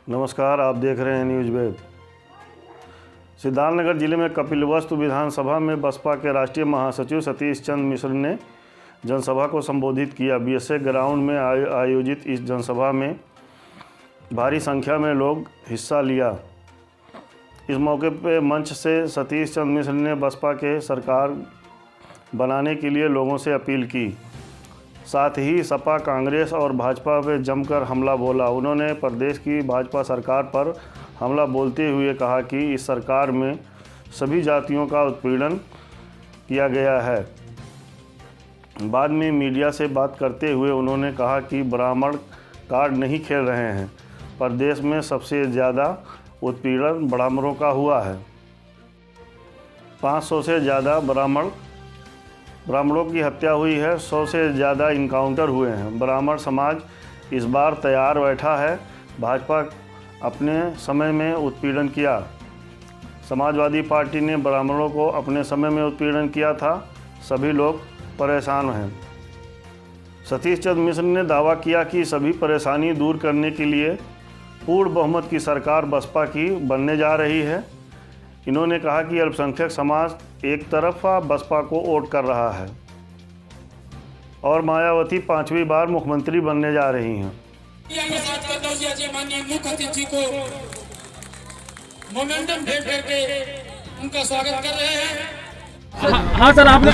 नमस्कार, आप देख रहे हैं न्यूज़ वेब। सिद्धार्थनगर जिले में कपिलवस्तु विधानसभा में बसपा के राष्ट्रीय महासचिव सतीश चंद्र मिश्र ने जनसभा को संबोधित किया। बीएसए ग्राउंड में आयोजित इस जनसभा में भारी संख्या में लोग हिस्सा लिया। इस मौके पर मंच से सतीश चंद्र मिश्र ने बसपा के सरकार बनाने के लिए लोगों से अपील की। साथ ही सपा, कांग्रेस और भाजपा पर जमकर हमला बोला। उन्होंने प्रदेश की भाजपा सरकार पर हमला बोलते हुए कहा कि इस सरकार में सभी जातियों का उत्पीड़न किया गया है। बाद में मीडिया से बात करते हुए उन्होंने कहा कि ब्राह्मण कार्ड नहीं खेल रहे हैं। प्रदेश में सबसे ज़्यादा उत्पीड़न ब्राह्मणों का हुआ है। 500 से ज़्यादा ब्राह्मणों की हत्या हुई है। 100 से ज़्यादा इनकाउंटर हुए हैं। ब्राह्मण समाज इस बार तैयार बैठा है। भाजपा अपने समय में उत्पीड़न किया। समाजवादी पार्टी ने ब्राह्मणों को अपने समय में उत्पीड़न किया था। सभी लोग परेशान हैं। सतीश चंद्र मिश्र ने दावा किया कि सभी परेशानी दूर करने के लिए पूर्ण बहुमत की सरकार बसपा की बनने जा रही है। इन्होंने कहा कि अल्पसंख्यक समाज एक तरफा बसपा को वोट कर रहा है और मायावती 5वीं बार मुख्यमंत्री बनने जा रही हैं। माननीय मुख्य अतिथि को मोमेंटम फेंक के उनका स्वागत कर रहे हैं। हाँ सर, आप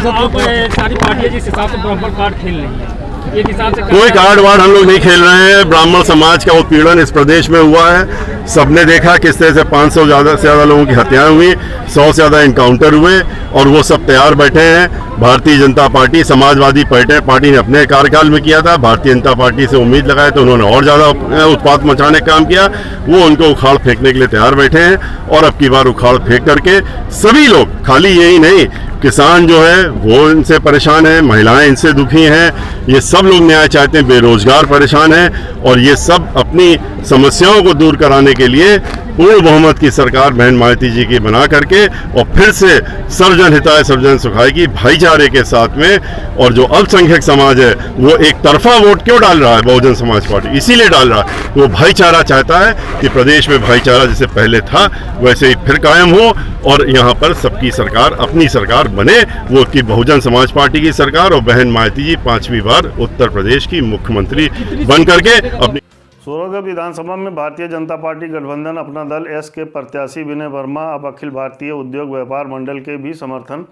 सारी पार्टियां जिस हिसाब से ब्राह्मण कार्ड खेल रही हैं, एक हिसाब से कोई कार्ड वार्ड हम लोग नहीं खेल रहे हैं। ब्राह्मण समाज का उत्पीड़न इस प्रदेश में हुआ है। सबने देखा किस तरह से 500 से ज़्यादा लोगों की हत्याएं हुई, 100 से ज़्यादा इनकाउंटर हुए और वो सब तैयार बैठे हैं। भारतीय जनता पार्टी, समाजवादी पार्टी ने अपने कार्यकाल में किया था। भारतीय जनता पार्टी से उम्मीद लगाए तो उन्होंने और ज़्यादा उत्पात मचाने का काम किया। वो उनको उखाड़ फेंकने के लिए तैयार बैठे हैं और अब की बार उखाड़ फेंक करके सभी लोग, खाली यही नहीं, किसान जो है वो इनसे परेशान है, महिलाएं इनसे दुखी हैं, ये सब लोग न्याय चाहते हैं, बेरोजगार परेशान हैं और ये सब अपनी समस्याओं को दूर कराने के लिए पूर्ण बहुमत की सरकार बहन मायावती जी की बना करके और फिर से सर्वजन हिताय सर्वजन सुखाय की भाईचारे के साथ में। और जो अल्पसंख्यक समाज है वो एक तरफा वोट क्यों डाल रहा है बहुजन समाज पार्टी? इसीलिए डाल रहा है, वो भाईचारा चाहता है कि प्रदेश में भाईचारा जैसे पहले था वैसे ही फिर कायम हो और यहाँ पर सबकी सरकार अपनी सरकार बने, वो की बहुजन समाज पार्टी की सरकार और बहन मायावती जी 5वीं बार उत्तर प्रदेश की मुख्यमंत्री बन करके अपनी। सूरतगढ़ विधानसभा में भारतीय जनता पार्टी गठबंधन अपना दल एस के प्रत्याशी विनय वर्मा अब अखिल भारतीय उद्योग व्यापार मंडल के भी समर्थन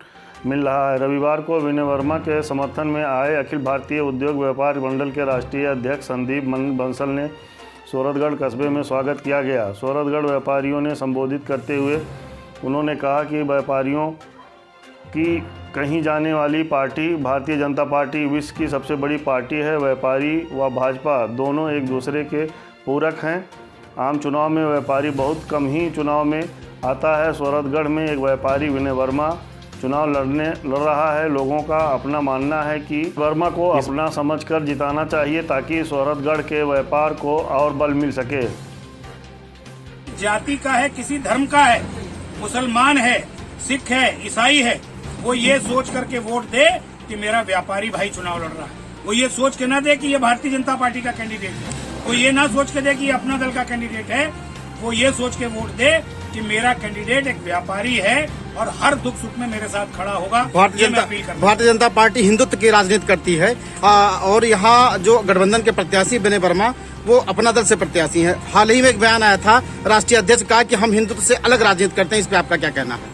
मिल रहा है। रविवार को विनय वर्मा के समर्थन में आए अखिल भारतीय उद्योग व्यापार मंडल के राष्ट्रीय अध्यक्ष संदीप बंसल ने सूरतगढ़ कस्बे में स्वागत किया गया। सूरतगढ़ व्यापारियों ने संबोधित करते हुए उन्होंने कहा कि व्यापारियों की कहीं जाने वाली पार्टी भारतीय जनता पार्टी विश्व की सबसे बड़ी पार्टी है। व्यापारी व भाजपा दोनों एक दूसरे के पूरक हैं। आम चुनाव में व्यापारी बहुत कम ही चुनाव में आता है। सूरतगढ़ में एक व्यापारी विनय वर्मा चुनाव लड़ रहा है। लोगों का अपना मानना है कि वर्मा को अपना समझकर जिताना चाहिए ताकि सूरतगढ़ के व्यापार को और बल मिल सके। जाति का है, किसी धर्म का है, मुसलमान है, सिख है, ईसाई है, वो ये सोच करके वोट दे कि मेरा व्यापारी भाई चुनाव लड़ रहा है। वो ये सोच के ना दे कि ये भारतीय जनता पार्टी का कैंडिडेट है। वो ये ना सोच के दे कि ये अपना दल का कैंडिडेट है। वो ये सोच के वोट दे कि मेरा कैंडिडेट एक व्यापारी है और हर दुख सुख में मेरे साथ खड़ा होगा। भारतीय जनता पार्टी हिंदुत्व की राजनीति करती है और यहाँ जो गठबंधन के प्रत्याशी विनय वर्मा वो अपना दल से प्रत्याशी है। हाल ही में एक बयान आया था राष्ट्रीय अध्यक्ष का कि हम हिंदुत्व से अलग राजनीति करते हैं। इस पे आपका क्या कहना है?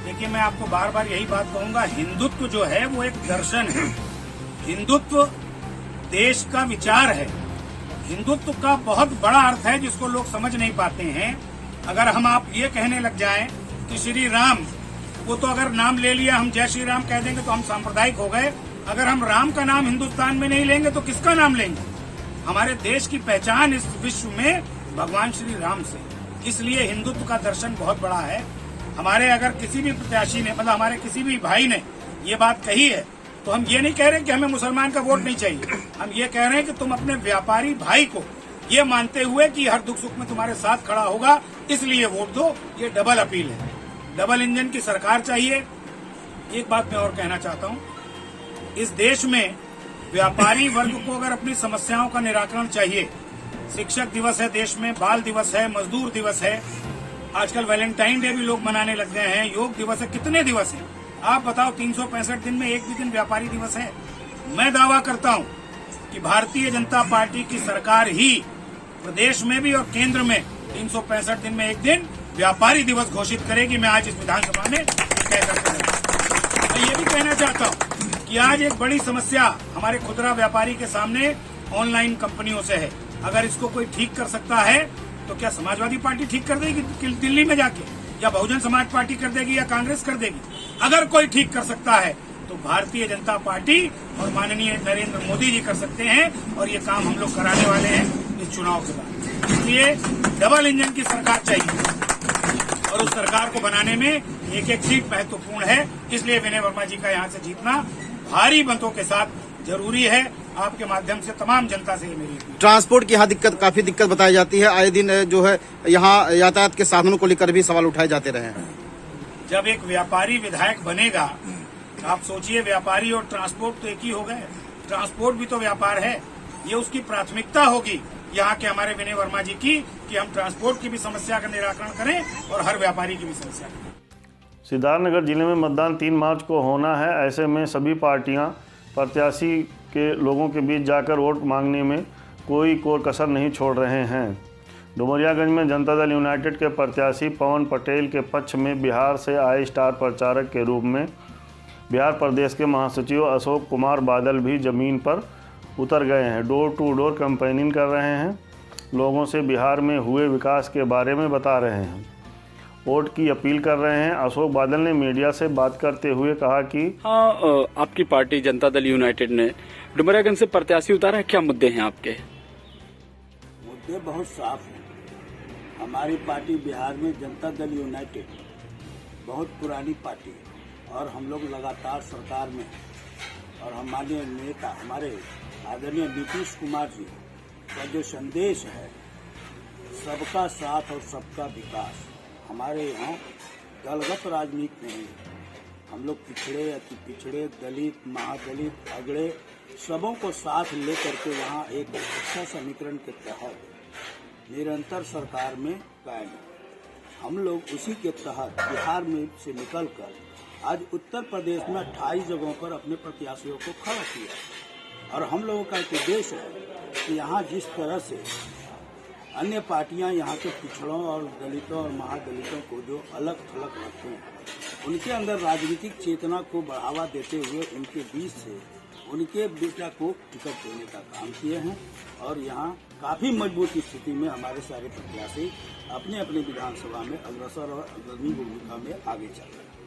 देखिए, मैं आपको बार बार यही बात कहूंगा, हिंदुत्व जो है वो एक दर्शन है। हिंदुत्व देश का विचार है। हिंदुत्व का बहुत बड़ा अर्थ है जिसको लोग समझ नहीं पाते हैं। अगर हम आप ये कहने लग जाएं कि श्री राम, वो तो अगर नाम ले लिया, हम जय श्री राम कह देंगे तो हम सांप्रदायिक हो गए। अगर हम राम का नाम हिंदुस्तान में नहीं लेंगे तो किसका नाम लेंगे? हमारे देश की पहचान इस विश्व में भगवान श्री राम से। इसलिए हिंदुत्व का दर्शन बहुत बड़ा है। हमारे अगर किसी भी प्रत्याशी ने, मतलब हमारे किसी भी भाई ने ये बात कही है तो हम ये नहीं कह रहे कि हमें मुसलमान का वोट नहीं चाहिए। हम ये कह रहे हैं कि तुम अपने व्यापारी भाई को ये मानते हुए कि हर दुख सुख में तुम्हारे साथ खड़ा होगा, इसलिए वोट दो। ये डबल अपील है। डबल इंजन की सरकार चाहिए। एक बात मैं और कहना चाहता हूँ, इस देश में व्यापारी वर्ग को अगर अपनी समस्याओं का निराकरण चाहिए, शिक्षक दिवस है देश में, बाल दिवस है, मजदूर दिवस है, आजकल वैलेंटाइन डे भी लोग मनाने लग गए हैं, योग दिवस है, कितने दिवस है आप बताओ। 365 दिन में एक भी दिन व्यापारी दिवस है? मैं दावा करता हूं कि भारतीय जनता पार्टी की सरकार ही प्रदेश में भी और केंद्र में 365 दिन में एक दिन व्यापारी दिवस घोषित करेगी। मैं आज इस विधानसभा में कह करके मैं ये भी कहना चाहता हूं कि आज एक बड़ी समस्या हमारे खुदरा व्यापारी के सामने ऑनलाइन कंपनियों से है। अगर इसको कोई ठीक कर सकता है तो क्या समाजवादी पार्टी ठीक कर देगी दिल्ली में जाके, या बहुजन समाज पार्टी कर देगी, या कांग्रेस कर देगी? अगर कोई ठीक कर सकता है तो भारतीय जनता पार्टी और माननीय नरेंद्र मोदी जी कर सकते हैं, और ये काम हम लोग कराने वाले हैं इस चुनाव के बाद। इसलिए डबल इंजन की सरकार चाहिए और उस सरकार को बनाने में एक एक सीट महत्वपूर्ण है। इसलिए विनय वर्मा जी का यहाँ से जीतना भारी मतों के साथ जरूरी है। आपके माध्यम से तमाम जनता से ये मेरी ट्रांसपोर्ट की यहाँ काफी दिक्कत बताई जाती है। आए दिन जो है यहाँ यातायात के साधनों को लेकर भी सवाल उठाए जाते रहे हैं। जब एक व्यापारी विधायक बनेगा, आप सोचिए, व्यापारी और ट्रांसपोर्ट तो एक ही हो गए। ट्रांसपोर्ट भी तो व्यापार है। ये उसकी प्राथमिकता होगी यहाँ के हमारे विनय वर्मा जी की, कि हम ट्रांसपोर्ट की भी समस्या का निराकरण करें और हर व्यापारी की भी समस्या करें। सिद्धार्थनगर जिले में मतदान 3 मार्च को होना है। ऐसे में सभी पार्टियां प्रत्याशी के लोगों के बीच जाकर वोट मांगने में कोई कसर नहीं छोड़ रहे हैं। डुमरियागंज में जनता दल यूनाइटेड के प्रत्याशी पवन पटेल के पक्ष में बिहार से आए स्टार प्रचारक के रूप में बिहार प्रदेश के महासचिव अशोक कुमार बादल भी जमीन पर उतर गए हैं। डोर टू डोर कैंपेनिंग कर रहे हैं, लोगों से बिहार में हुए विकास के बारे में बता रहे हैं, वोट की अपील कर रहे हैं। अशोक बादल ने मीडिया से बात करते हुए कहा कि आपकी पार्टी जनता दल यूनाइटेड ने डुमरियागंज से प्रत्याशी उतारा है, क्या मुद्दे हैं आपके? मुद्दे बहुत साफ हैं। हमारी पार्टी बिहार में जनता दल यूनाइटेड बहुत पुरानी पार्टी है और हम लोग लगातार सरकार में, और हमारे नेता हमारे आदरणीय नीतीश कुमार जी का जो संदेश है, सबका साथ और सबका विकास, हमारे यहाँ दलगत राजनीति नहीं है। हम लोग पिछड़े, अति पिछड़े, दलित, महादलित, अगड़े सबों को साथ लेकर के यहाँ एक अच्छा समीकरण के तहत निरंतर सरकार में कायम है। हम लोग उसी के तहत बिहार में से निकलकर आज उत्तर प्रदेश में 28 जगहों पर अपने प्रत्याशियों को खड़ा किया, और हम लोगों का एक उद्देश्य है कि यहाँ जिस तरह से अन्य पार्टियां यहाँ के पिछड़ों और दलितों और महादलितों को जो अलग थलग रखते हैं, उनके अंदर राजनीतिक चेतना को बढ़ावा देते हुए उनके बीच से उनके बेटा को टिकट देने का काम किए हैं, और यहाँ काफी मजबूत स्थिति में हमारे सारे प्रत्याशी अपने अपने विधानसभा में अग्रसर और अग्रणी भूमिका में आगे चल रहे हैं।